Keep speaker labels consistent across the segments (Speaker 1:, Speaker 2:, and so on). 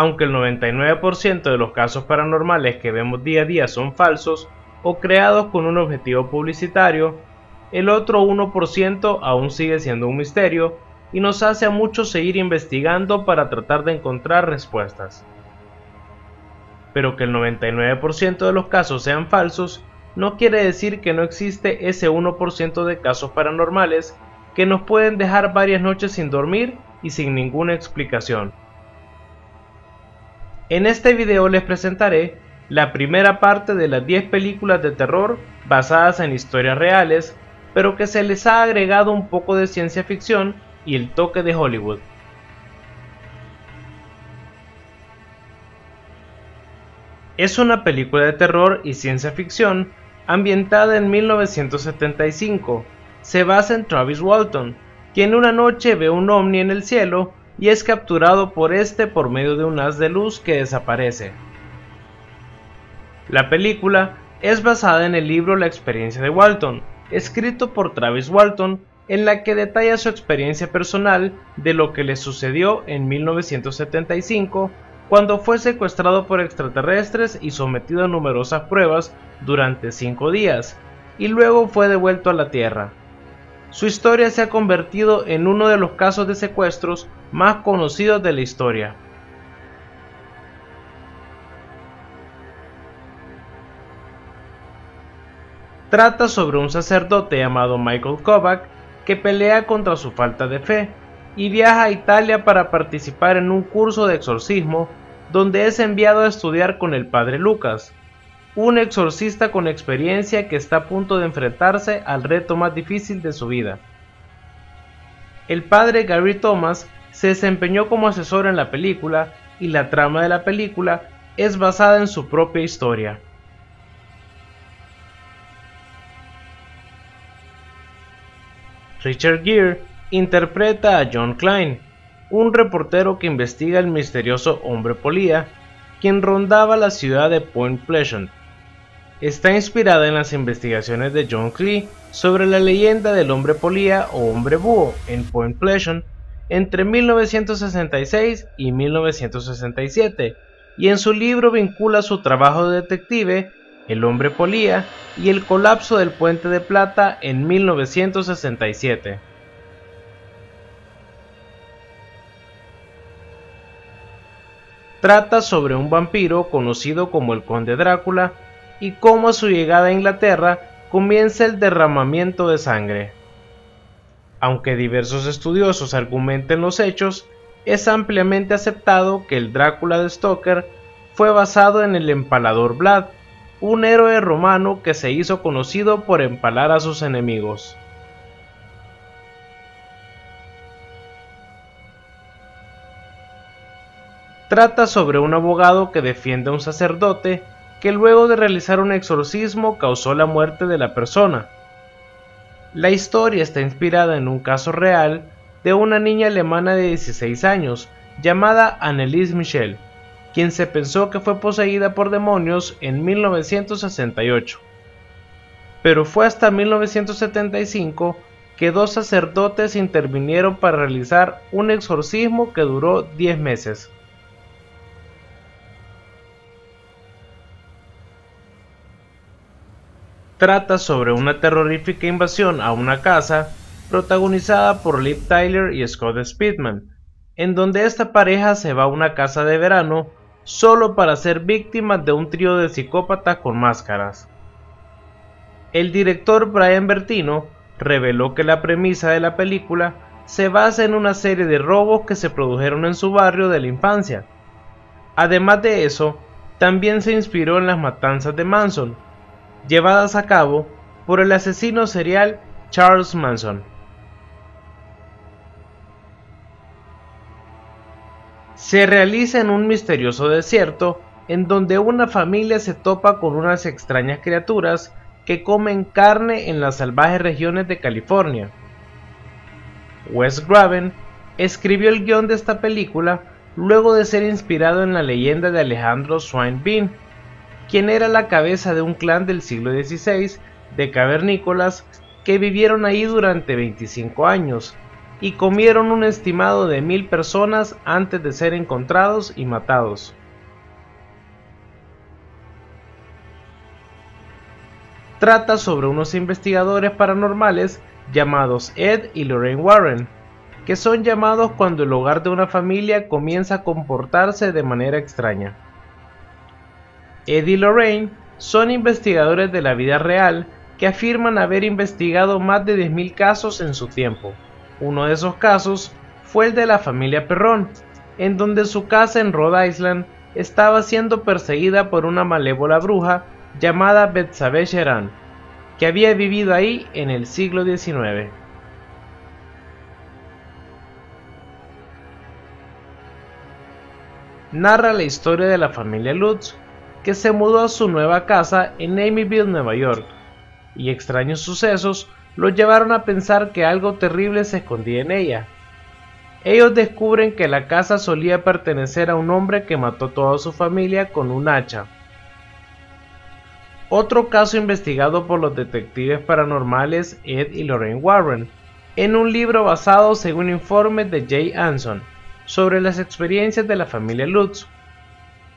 Speaker 1: Aunque el 99% de los casos paranormales que vemos día a día son falsos o creados con un objetivo publicitario, el otro 1% aún sigue siendo un misterio y nos hace a muchos seguir investigando para tratar de encontrar respuestas. Pero que el 99% de los casos sean falsos no quiere decir que no existe ese 1% de casos paranormales que nos pueden dejar varias noches sin dormir y sin ninguna explicación. En este video les presentaré la primera parte de las 10 películas de terror basadas en historias reales, pero que se les ha agregado un poco de ciencia ficción y el toque de Hollywood. Es una película de terror y ciencia ficción ambientada en 1975. Se basa en Travis Walton, quien una noche ve un ovni en el cielo y es capturado por este por medio de un haz de luz que desaparece. La película es basada en el libro La experiencia de Walton, escrito por Travis Walton, en la que detalla su experiencia personal de lo que le sucedió en 1975 cuando fue secuestrado por extraterrestres y sometido a numerosas pruebas durante 5 días, y luego fue devuelto a la Tierra. Su historia se ha convertido en uno de los casos de secuestros más conocidos de la historia. Trata sobre un sacerdote llamado Michael Kovac que pelea contra su falta de fe y viaja a Italia para participar en un curso de exorcismo donde es enviado a estudiar con el padre Lucas, un exorcista con experiencia que está a punto de enfrentarse al reto más difícil de su vida. El padre Gary Thomas se desempeñó como asesor en la película y la trama de la película es basada en su propia historia. Richard Gere interpreta a John Klein, un reportero que investiga el misterioso hombre polilla, quien rondaba la ciudad de Point Pleasant. Está inspirada en las investigaciones de John Clee sobre la leyenda del hombre polilla o hombre búho en Point Pleasant entre 1966 y 1967, y en su libro vincula su trabajo de detective, el hombre polilla y el colapso del Puente de Plata en 1967. Trata sobre un vampiro conocido como el Conde Drácula y cómo a su llegada a Inglaterra comienza el derramamiento de sangre. Aunque diversos estudiosos argumenten los hechos, es ampliamente aceptado que el Drácula de Stoker fue basado en el empalador Vlad, un héroe romano que se hizo conocido por empalar a sus enemigos. Trata sobre un abogado que defiende a un sacerdote que luego de realizar un exorcismo causó la muerte de la persona. La historia está inspirada en un caso real de una niña alemana de 16 años llamada Anneliese Michel, quien se pensó que fue poseída por demonios en 1968. Pero fue hasta 1975 que 2 sacerdotes intervinieron para realizar un exorcismo que duró 10 meses. Trata sobre una terrorífica invasión a una casa protagonizada por Liv Tyler y Scott Speedman, en donde esta pareja se va a una casa de verano solo para ser víctimas de un trío de psicópatas con máscaras. El director Brian Bertino reveló que la premisa de la película se basa en una serie de robos que se produjeron en su barrio de la infancia. Además de eso, también se inspiró en las matanzas de Manson, llevadas a cabo por el asesino serial Charles Manson. Se realiza en un misterioso desierto en donde una familia se topa con unas extrañas criaturas que comen carne en las salvajes regiones de California. Wes Craven escribió el guión de esta película luego de ser inspirado en la leyenda de Alejandro Swain Bean, quien era la cabeza de un clan del siglo XVI de cavernícolas que vivieron ahí durante 25 años, y comieron un estimado de 1000 personas antes de ser encontrados y matados. Trata sobre unos investigadores paranormales llamados Ed y Lorraine Warren, que son llamados cuando el hogar de una familia comienza a comportarse de manera extraña. Ed y Lorraine son investigadores de la vida real que afirman haber investigado más de 10.000 casos en su tiempo. Uno de esos casos fue el de la familia Perron, en donde su casa en Rhode Island estaba siendo perseguida por una malévola bruja llamada Betsabé Sheran, que había vivido ahí en el siglo XIX. Narra la historia de la familia Lutz, que se mudó a su nueva casa en Amityville, Nueva York, y extraños sucesos los llevaron a pensar que algo terrible se escondía en ella. Ellos descubren que la casa solía pertenecer a un hombre que mató a toda su familia con un hacha. Otro caso investigado por los detectives paranormales Ed y Lorraine Warren, en un libro basado según informes de Jay Anson, sobre las experiencias de la familia Lutz.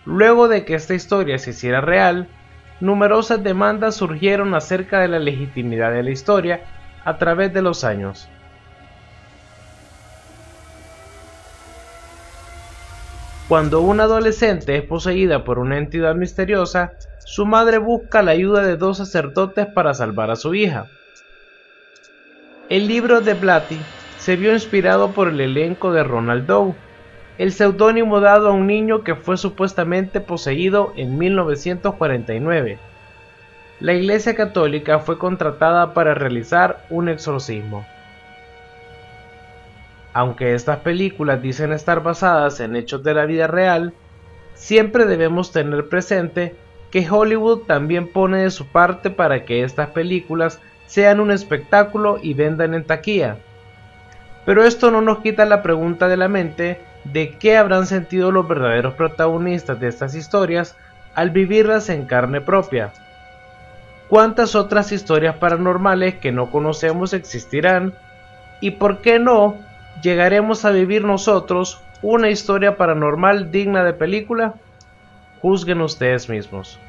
Speaker 1: Luego de que esta historia se hiciera real, numerosas demandas surgieron acerca de la legitimidad de la historia a través de los años. Cuando una adolescente es poseída por una entidad misteriosa, su madre busca la ayuda de 2 sacerdotes para salvar a su hija. El libro de Blatty se vio inspirado por el elenco de Ronald Doe, el seudónimo dado a un niño que fue supuestamente poseído en 1949. La Iglesia Católica fue contratada para realizar un exorcismo. Aunque estas películas dicen estar basadas en hechos de la vida real, siempre debemos tener presente que Hollywood también pone de su parte para que estas películas sean un espectáculo y vendan en taquilla. Pero esto no nos quita la pregunta de la mente de qué habrán sentido los verdaderos protagonistas de estas historias al vivirlas en carne propia. ¿Cuántas otras historias paranormales que no conocemos existirán? ¿Y por qué no llegaremos a vivir nosotros una historia paranormal digna de película? Juzguen ustedes mismos.